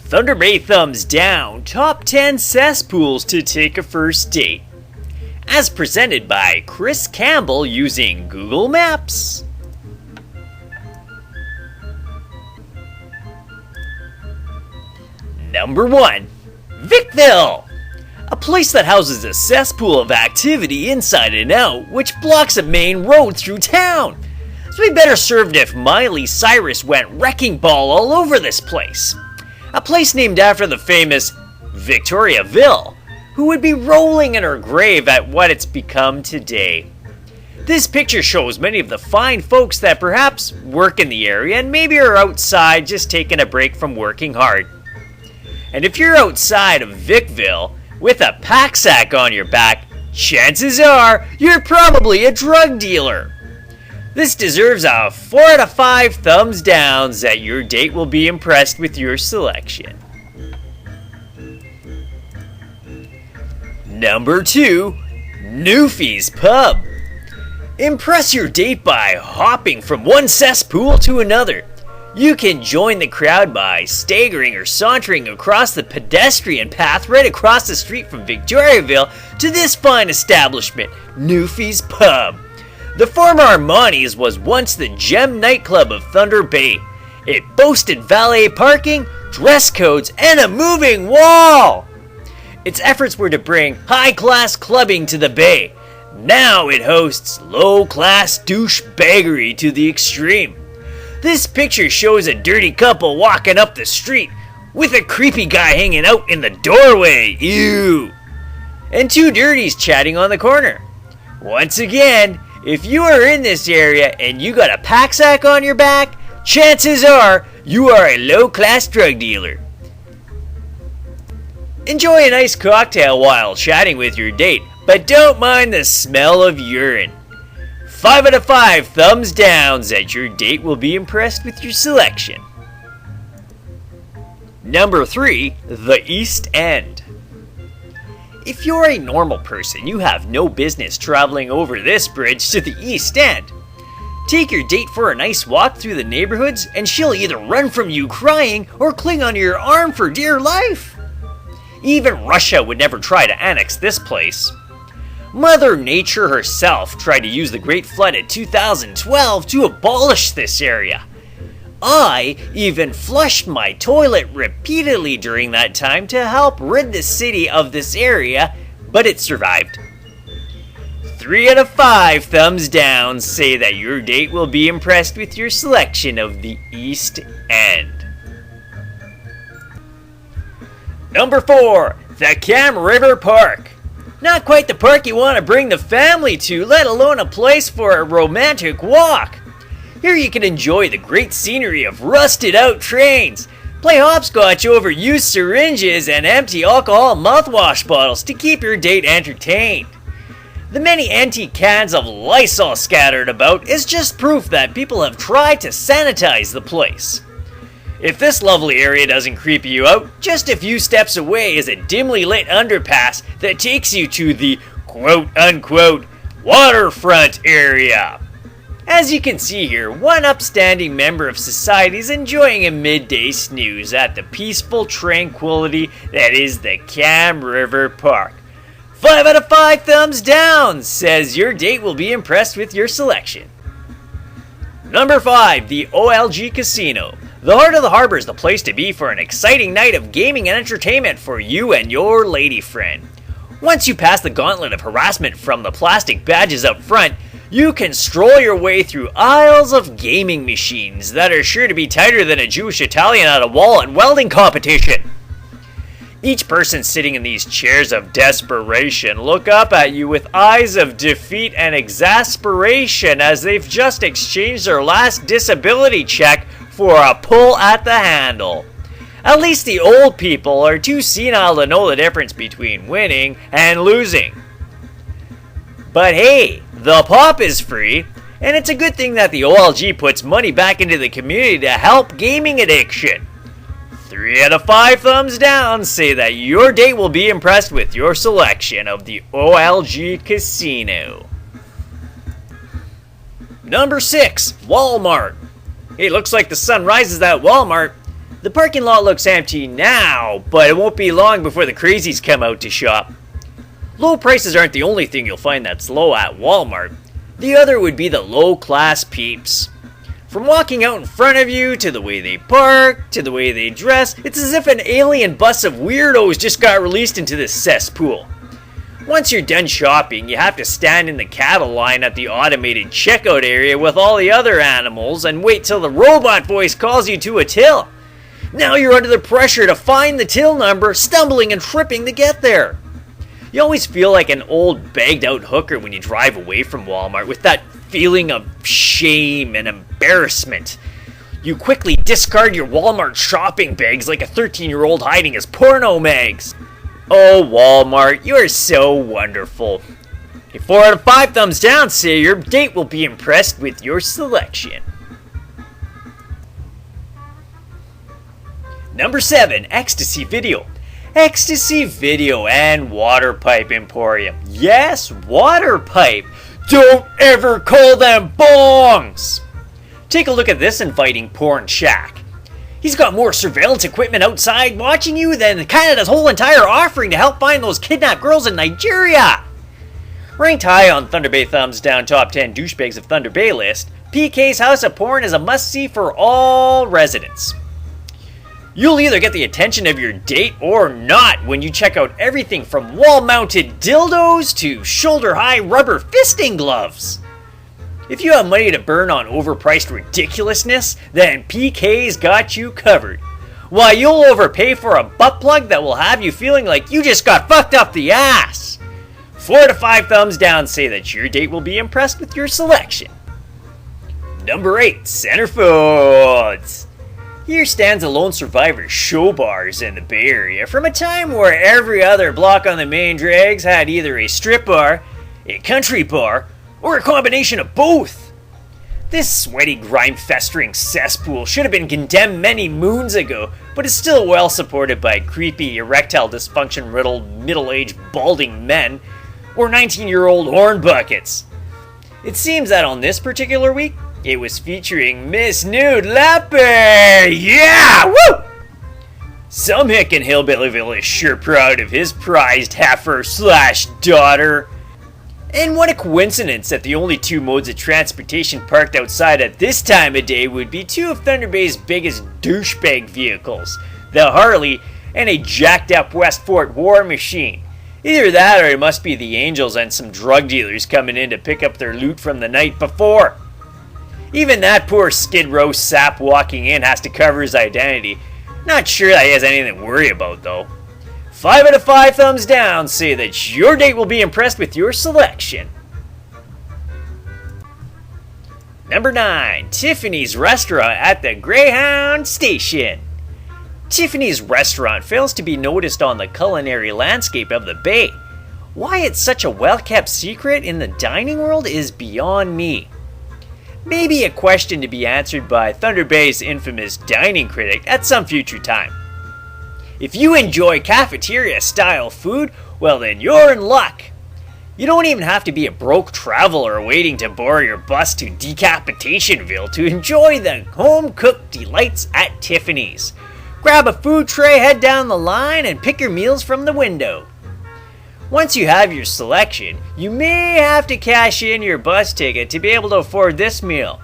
Thunder Bay thumbs down, top 10 cesspools to take a first date. As presented by Chris Campbell using Google Maps. Number 1. Vicville! A place that houses a cesspool of activity inside and out, which blocks a main road through town. So we better served if Miley Cyrus went wrecking ball all over this place. A place named after the famous Victoriaville, who would be rolling in her grave at what it's become today. This picture shows many of the fine folks that perhaps work in the area and maybe are outside just taking a break from working hard. And if you're outside of Vicville with a pack sack on your back, chances are you're probably a drug dealer. This deserves a 4 out of 5 thumbs downs that your date will be impressed with your selection. Number 2. Newfie's Pub. Impress your date by hopping from one cesspool to another. You can join the crowd by staggering or sauntering across the pedestrian path right across the street from Victoriaville to this fine establishment, Newfie's Pub. The former Armani's was once the gem nightclub of Thunder Bay. It boasted valet parking, dress codes, and a moving wall. Its efforts were to bring high-class clubbing to the Bay. Now it hosts low-class douchebaggery to the extreme. This picture shows a dirty couple walking up the street with a creepy guy hanging out in the doorway, ew, and 2 dirties chatting on the corner. Once again, if you are in this area and you got a pack sack on your back, chances are you are a low-class drug dealer. Enjoy a nice cocktail while chatting with your date, but don't mind the smell of urine. 5 out of 5 thumbs downs that your date will be impressed with your selection. Number 3. The East End. If you're a normal person, you have no business traveling over this bridge to the East End. Take your date for a nice walk through the neighborhoods and she'll either run from you crying or cling onto your arm for dear life. Even Russia would never try to annex this place. Mother Nature herself tried to use the Great Flood in 2012 to abolish this area. I even flushed my toilet repeatedly during that time to help rid the city of this area, but it survived. 3 out of 5 thumbs down say that your date will be impressed with your selection of the East End. Number 4. The Cam River Park. Not quite the park you want to bring the family to, let alone a place for a romantic walk. Here you can enjoy the great scenery of rusted out trains, play hopscotch over used syringes, and empty alcohol mouthwash bottles to keep your date entertained. The many antique cans of Lysol scattered about is just proof that people have tried to sanitize the place. If this lovely area doesn't creep you out, just a few steps away is a dimly lit underpass that takes you to the quote-unquote waterfront area. As you can see here, one upstanding member of society is enjoying a midday snooze at the peaceful tranquility that is the Cam River Park. 5 out of 5 thumbs down says your date will be impressed with your selection. Number 5, the OLG Casino. The heart of the harbor is the place to be for an exciting night of gaming and entertainment for you and your lady friend. Once you pass the gauntlet of harassment from the plastic badges up front, you can stroll your way through aisles of gaming machines that are sure to be tighter than a Jewish Italian at a wallet welding competition. Each person sitting in these chairs of desperation look up at you with eyes of defeat and exasperation as they've just exchanged their last disability check for a pull at the handle. At least the old people are too senile to know the difference between winning and losing. But hey, the pop is free, and it's a good thing that the OLG puts money back into the community to help gaming addiction. 3 out of 5 thumbs down say that your date will be impressed with your selection of the OLG Casino. Number 6, Walmart. Hey, looks like the sun rises at Walmart. The parking lot looks empty now, but it won't be long before the crazies come out to shop. Low prices aren't the only thing you'll find that's low at Walmart. The other would be the low-class peeps. From walking out in front of you, to the way they park, to the way they dress, it's as if an alien bus of weirdos just got released into this cesspool. Once you're done shopping, you have to stand in the cattle line at the automated checkout area with all the other animals and wait till the robot voice calls you to a till. Now you're under the pressure to find the till number, stumbling and tripping to get there. You always feel like an old bagged out hooker when you drive away from Walmart with that feeling of shame and embarrassment. You quickly discard your Walmart shopping bags like a 13-year-old hiding his porno mags. Oh, Walmart, you are so wonderful. A 4 out of 5 thumbs down say your date will be impressed with your selection. Number 7, Ecstasy Video. Ecstasy Video and Water Pipe Emporium. Yes, water pipe. Don't ever call them bongs! Take a look at this inviting porn shack. He's got more surveillance equipment outside watching you than Canada's whole entire offering to help find those kidnapped girls in Nigeria. Ranked high on Thunder Bay Thumbs Down Top 10 Douchebags of Thunder Bay list, PK's House of Porn is a must-see for all residents. You'll either get the attention of your date or not when you check out everything from wall-mounted dildos to shoulder-high rubber fisting gloves. If you have money to burn on overpriced ridiculousness, then PK's got you covered. Why, you'll overpay for a butt plug that will have you feeling like you just got fucked up the ass. 4 to 5 thumbs down say that your date will be impressed with your selection. Number 8, Centerfolds. Here stands a lone survivor show bars in the Bay Area from a time where every other block on the main drags had either a strip bar, a country bar, or a combination of both. This sweaty, grime-festering cesspool should have been condemned many moons ago, but is still well supported by creepy, erectile dysfunction-riddled, middle-aged, balding men, or 19-year-old horn buckets. It seems that on this particular week, it was featuring Miss Nude Lapper! Yeah! Woo! Some hick in Hillbillyville is sure proud of his prized heifer/daughter. And what a coincidence that the only 2 modes of transportation parked outside at this time of day would be 2 of Thunder Bay's biggest douchebag vehicles, the Harley and a jacked up West Fort war machine. Either that or it must be the Angels and some drug dealers coming in to pick up their loot from the night before. Even that poor Skid Row sap walking in has to cover his identity. Not sure that he has anything to worry about though. 5 out of 5 thumbs down say that your date will be impressed with your selection. Number 9, Tiffany's Restaurant at the Greyhound Station. Tiffany's Restaurant fails to be noticed on the culinary landscape of the Bay. Why it's such a well-kept secret in the dining world is beyond me. Maybe a question to be answered by Thunder Bay's infamous dining critic at some future time. If you enjoy cafeteria-style food, well then you're in luck. You don't even have to be a broke traveler waiting to board your bus to Decapitationville to enjoy the home-cooked delights at Tiffany's. Grab a food tray, head down the line, and pick your meals from the window. Once you have your selection, you may have to cash in your bus ticket to be able to afford this meal.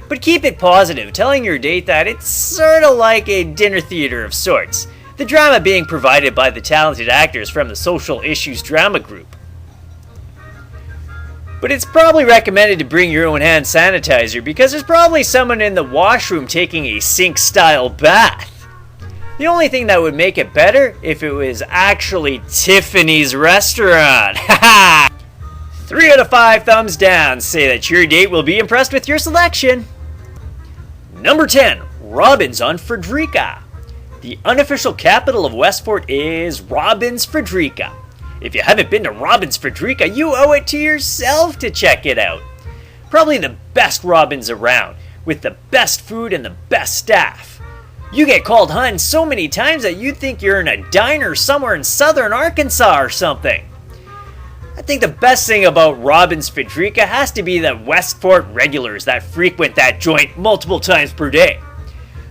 But keep it positive, telling your date that it's sort of like a dinner theater of sorts, the drama being provided by the talented actors from the Social Issues Drama Group. But it's probably recommended to bring your own hand sanitizer because there's probably someone in the washroom taking a sink-style bath. The only thing that would make it better if it was actually Tiffany's Restaurant. Haha! 3 out of 5 thumbs down say that your date will be impressed with your selection. Number 10, Robbins on Frederica. The unofficial capital of Westport is Robbins Frederica. If you haven't been to Robbins Frederica, you owe it to yourself to check it out. Probably the best Robbins around, with the best food and the best staff. You get called hun so many times that you'd think you're in a diner somewhere in southern Arkansas or something. I think the best thing about Robbins Frederica has to be the Westport regulars that frequent that joint multiple times per day.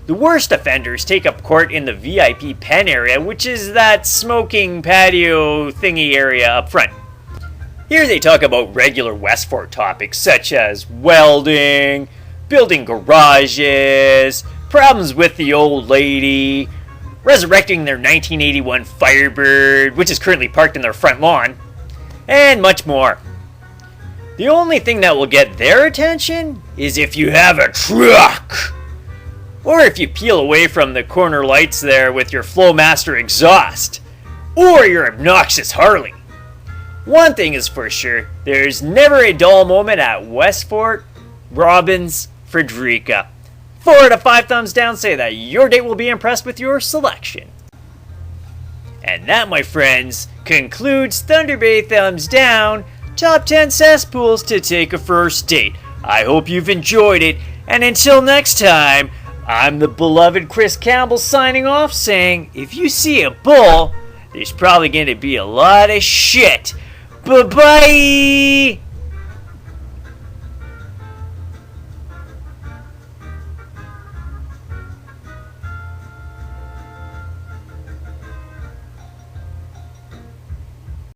The worst offenders take up court in the VIP pen area, which is that smoking patio thingy area up front. Here they talk about regular Westfort topics such as welding, building garages, problems with the old lady, resurrecting their 1981 Firebird, which is currently parked in their front lawn, and much more. The only thing that will get their attention is if you have a truck, or if you peel away from the corner lights there with your Flowmaster exhaust, or your obnoxious Harley. One thing is for sure, there's never a dull moment at Westfort, Robbins, Frederica. 4 out of 5 thumbs down say that your date will be impressed with your selection. And that, my friends, concludes Thunder Bay Thumbs Down, Top 10 Cesspools to Take a First Date. I hope you've enjoyed it, and until next time, I'm the beloved Chris Campbell signing off saying, if you see a bull, there's probably going to be a lot of shit. Bye-bye!